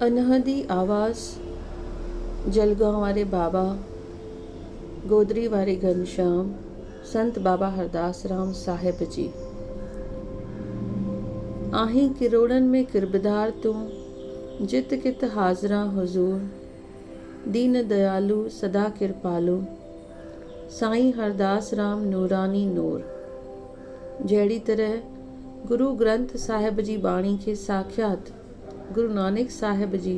अनहदी आवाज़ जलगांव वारे बाबा, गोदरी वारे घनश्याम, संत बाबा हरदास राम साहिब जी। आहीं किरोड़न में किरबदार तूं, जित कित हाज़रा हुजूर, दीन दयालु सदा कृपालु, साईं हरदास राम नूरानी नूर। जहिड़ी तरह गुरु ग्रंथ साहिब जी बाणी खे साक्षात गुरु नानक साहिब जी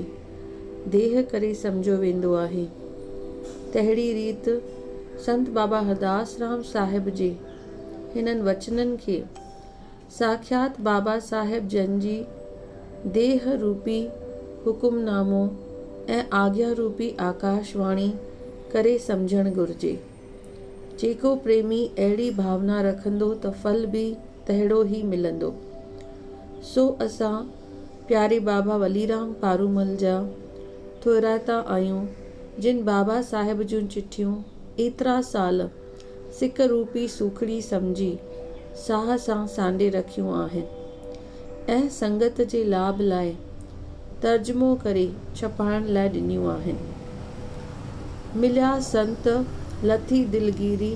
देह करे सम्झो वेंदो आहे, तहिड़ी रीत संत बाबा हरदास राम साहिब जे हिननि वचननि खे साक्षात बाबा साहिब जन जी देह रूपी हुकुमनामो ऐं आज्ञा रूपी आकाशवाणी करे सम्झणु घुरिजे। जेको प्रेमी अहिड़ी भावना रखंदो त फल भी तहिड़ो ई मिलंदो। सो असां प्यारे बाबा वलीराम पारूमल जा थोराता आहियूं, जिन बाबा साहिब जूं चिठियूं एतिरा साल सिक रूपी सूखड़ी सम्झी साह सां सांडे रखियूं आहिनि ऐं संगत जे लाभ लाइ तर्जुमो करे छपाइण लाइ ॾिनियूं आहिनि। मिलिया संत लथी दिलगीरी,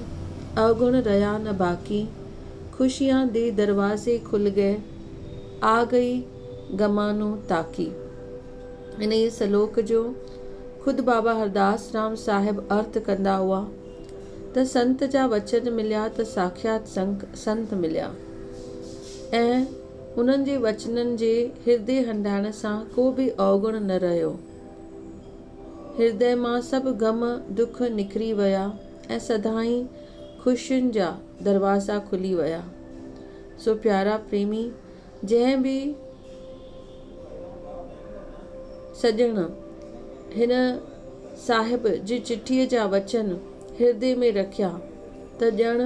अवगुण रहा न बाकी, खुशियाँ दे दरवाजे खुल गए, आ गई गमानो ताकी। इन ई सलोक जो खुद बाबा हरदास राम साहिब अर्थ कंदा हुआ त संत जा वचन मिलिया त साक्षात संत मिलिया ऐं उन्हनि जे वचननि जे हृदय हंडाइण सां को बि अवगुण न रहियो। हृदय मां सभु गम दुख निकिरी विया ऐं सदाई ख़ुशियुनि जा दरवाज़ा खुली विया। सो प्यारा प्रेमी, जंहिं बि सॼण हिन साहिब जी चिठीअ जा वचन हृदय में रखिया त ॼण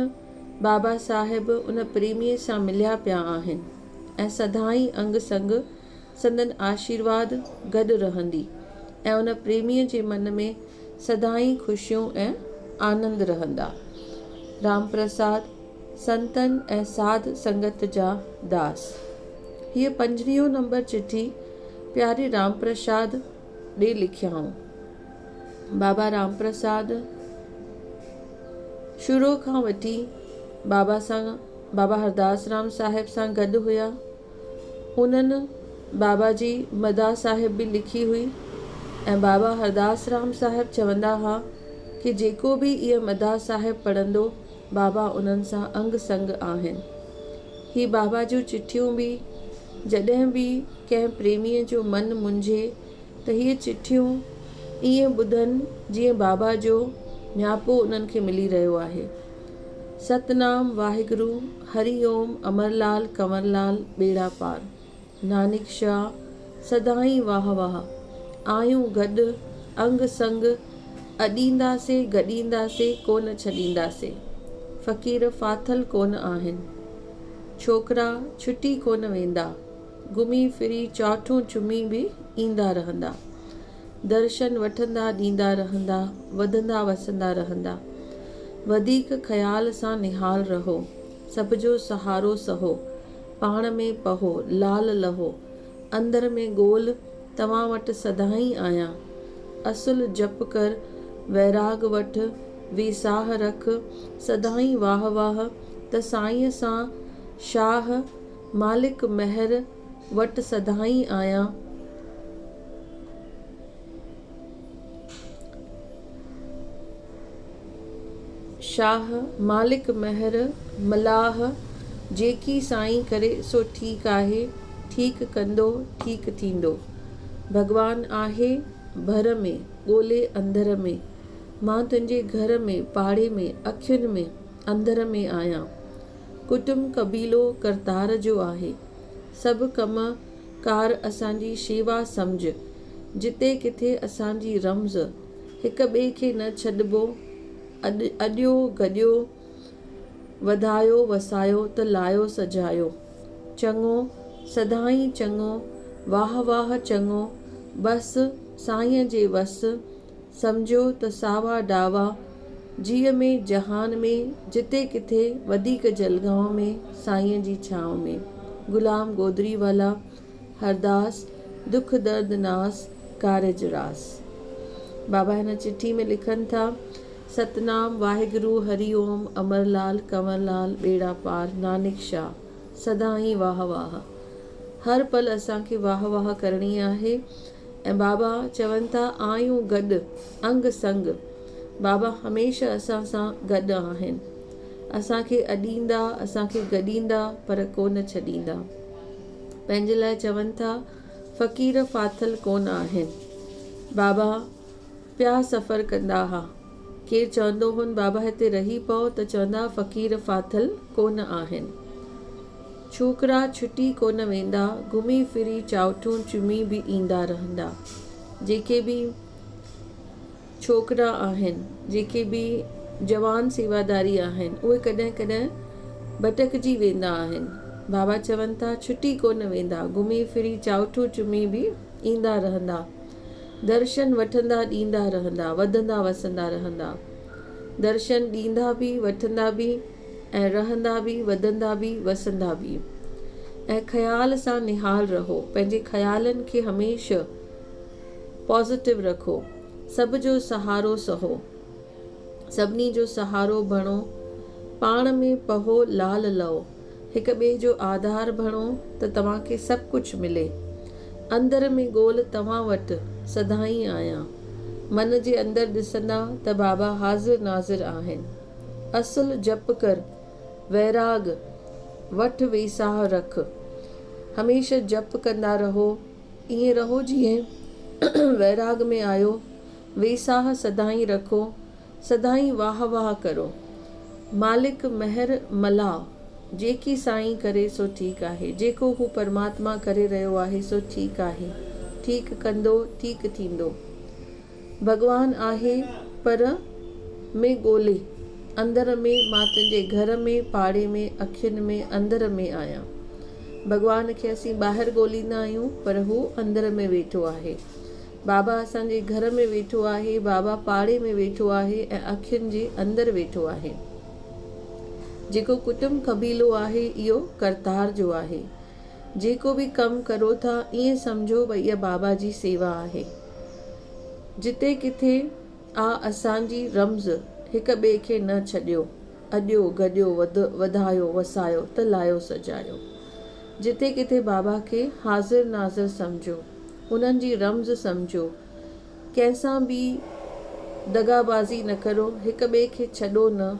बाबा साहिब उन प्रेमीअ सां मिलिया पिया आहिनि ऐं सदाई अंग संग संदन आशीर्वाद गॾु रहंदी ऐं उन प्रेमीअ जे मन में सदाई ख़ुशियूं ऐं आनंद रहंदा। राम प्रसाद, संतन ऐं साध संगत जा दास। हीअ 5वीं नंबर चिठी प्यारे राम प्रसाद ॾे लिखियाऊं। बाबा राम प्रसाद शुरू खां वठी बाबा हरदास राम साहिब सां गॾु हुया। उन्हनि बाबा जी मदा साहिब भी लिखी हुई ऐं बाबा हरदास राम साहिब चवंदा हुआ कि जेको भी इहा मदा साहिब पढ़ंदो, बाबा उन्हनि सां अंग संग आहिनि। ही बाबा जूं चिठियूं भी जॾहिं भी कंहिं प्रेमीअ जो मन मुंझे त हीअ चिठियूं ईअं ॿुधनि जीअं बाबा जो न्यापो उन्हनि खे मिली रहियो आहे। सतनाम वाहिगुरु, हरिओम, अमरलाल कंवरलाल बेड़ा पार, नानक शाह सदाई वाह वाह, आयूं गॾु अंग संग, अॾींदासे गॾींदासे कोन छॾींदासे, फ़क़ीर फाथल कोन आहिनि, छोकिरा छुटी कोन वेंदा, घुमी फिरी चौठूं चुमी भी ईंदा रहंदा, दर्शन वठंदा ॾींदा रहंदा, वधंदा वसंदा रहंदा, वधीक ख़्याल सां निहाल रहो, सब जो सहारो सहो, पाण में पहो लाल लहो, अंदर में गोल तव्हां वटि सदाई आहियां, असुल जप कर वैराग वठ, विसाह रख, सदाई वाह वाह, त साईं सां शाह मालिक महर वटि सदाई आहियां, शाह मालिक महर मलाह, जेकी साईं करे सो ठीक आहे, ठीक कंदो ठीक थींदो, भगवान आहे भर में ॻोल्हे अंदर में, मां तुंहिंजे घर में पाड़े में अखियुनि में अंदर में आहियां, कुटुंब कबीलो करतार जो आहे, सभु कम कार असांजी शेवा सम्झ, जिते किथे असांजी रमज़, हिक ॿिए खे न छॾिबो, अॾियो गॾियो, वधायो वसायो त लायो सजायो, चङो सदाई चङो, वाह वाह चङो, बसि साईं जे वस, सम्झो त सावा डावा, जीअ में जहान में, जिते किथे वधीक जलगांव में, साईं जी छांव में। गुलाम गोदरी वाला, हरदास दुख दर्द नास कारज रास। बाबा हिन चिठी में लिखनि था, सतनाम वाहिगुरु हरिओम अमरलाल कंवरलाल बेड़ा पार नानक शाह सदा ई वाह वाह। हर पल असांखे वाह वाह करणी आहे। ऐं बाबा चवनि था, आयूं गॾु अंग संग। बाबा हमेशह असां सां गॾु आहिनि। असांखे अॾींदा, असांखे गॾींदा, पर कोन छॾींदा। पंहिंजे लाइ चवनि था, फ़क़ीर फाथल कोन आहिनि। बाबा पिया सफ़र कंदा हुआ। केरु चवंदो हुन बाबा हिते रही पओ त चवंदा फ़क़ीर फाथल कोन आहिनि। छोकिरा छुटी कोन वेंदा, घुमी फिरी चावठूं चुमी बि ईंदा रहंदा। जेके बि छोकिरा आहिनि, जेके बि जवान सेवादारी आहिनि, उहे कॾहिं कॾहिं भटकजी वेंदा आहिनि। बाबा चवनि था, छुटी कोन वेंदा, घुमी फिरी चावठूं चुमी बि ईंदा रहंदा। दर्शन वठंदा ॾींदा रहंदा, वधंदा वसंदा रहंदा। दर्शन ॾींदा बि, वठंदा बि, ऐं रहंदा बि, वधंदा बि, वसंदा बि। ऐं ख़्याल सां निहाल रहो। पंहिंजे ख़्यालनि खे हमेशह पॉज़िटिव रखो। सभ जो सहारो सहो, सभिनी जो सहारो बणो। पाण में पहो लाल लओ, हिक ॿिए जो आधार बणो त तव्हांखे सभु कुझु मिले। अंदर में ॻोल्ह तव्हां वटि सदाईं आहियां। मन जे अंदरि ॾिसंदा त बाबा हाज़िर नाज़िर आहिनि। असुल जप कर, वैराग वठ वेसाह रख। हमेशह जप कंदा रहो। ईअं रहो जीअं वैराग में आयो। वेसाह सदाईं रखो, सदाईं वाह वाह करो। मालिक महर मला, जेकी साईं करे सो ठीकु आहे। जेको हू परमात्मा करे रहियो आहे सो ठीकु आहे। ठीकु कंदो, ठीकु थींदो। भॻवानु आहे पर में ॻोल्हे, अंदर में मां तुंहिंजे घर में, पाड़े में, अखियुनि में, अंदर में आहियां। भॻवान खे असीं ॿाहिरि ॻोल्हींदा आहियूं, पर हू अंदर में वेठो आहे। बाबा असांजे घर में वेठो आहे, बाबा पाड़े में वेठो आहे, ऐं अखियुनि जे अंदरि वेठो आहे। जेको कुटुंब क़बीलो आहे, इहो करतार जो आहे। जेको बि कमु करो था, ईअं सम्झो भई इहा बाबा जी सेवा आहे। जिते किथे आ असांजी रम्ज़, हिक ॿिए खे न छॾियो। अॼो गॾियो वधायो वसायो त लायो सजायो। जिते किथे बाबा खे हाज़िर नाज़िर सम्झो, उन्हनि जी रम्ज़ सम्झो। कंहिंसां बि दगाबाज़ी न करो, हिक ॿिए खे छॾो न,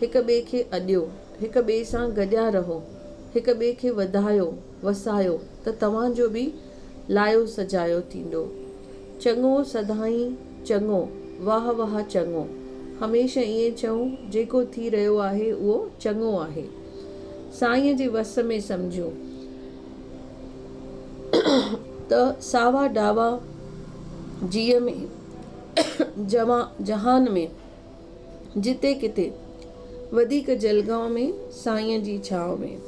हिक ॿिए खे अॾियो, हिक ॿिए सां गॾिया रहो, हिक ॿिए खे वधायो वसायो त तव्हांजो बि लायो सजायो थींदो। चङो सदाईं चङो, वाह वाह चङो। हमेशह ईअं चऊं, जेको थी रहियो आहे उहो चङो आहे। साईंअ जे वस में सम्झो त सावा डावा जीअ में जहान में, जिते किथे, वधीक जलगांव में, साईंअ जी छांव में।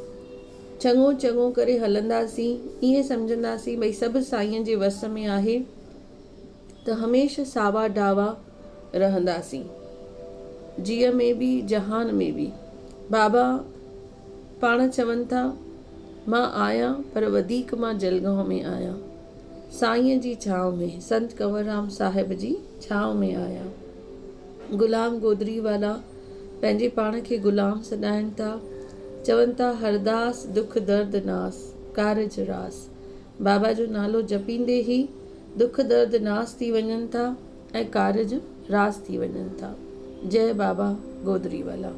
चङो चङो करे हलंदासीं। ईअं सम्झंदासीं भई सभु साईंअ जे वस में आहे त हमेशह सावा डावा रहंदासीं, जीअ में बि, जहान में बि। बाबा पाण चवनि था, मां आहियां पर वधीक मां जलगांव में आहियां। साईंअ जी छांव में, संत कंवरराम साहिब जी छांव में आहियां। गुलाम गोदरी वाला पंहिंजे पाण खे गुलाम सॾाइनि था। चवनि था, हरदास दुख दर्द नास कारज रास। बाबा जो नालो जपींदे ई दुख दर्द नास थी वञनि था ऐं कारज रास थी वञनि था। जय बाबा गोदरी वाला।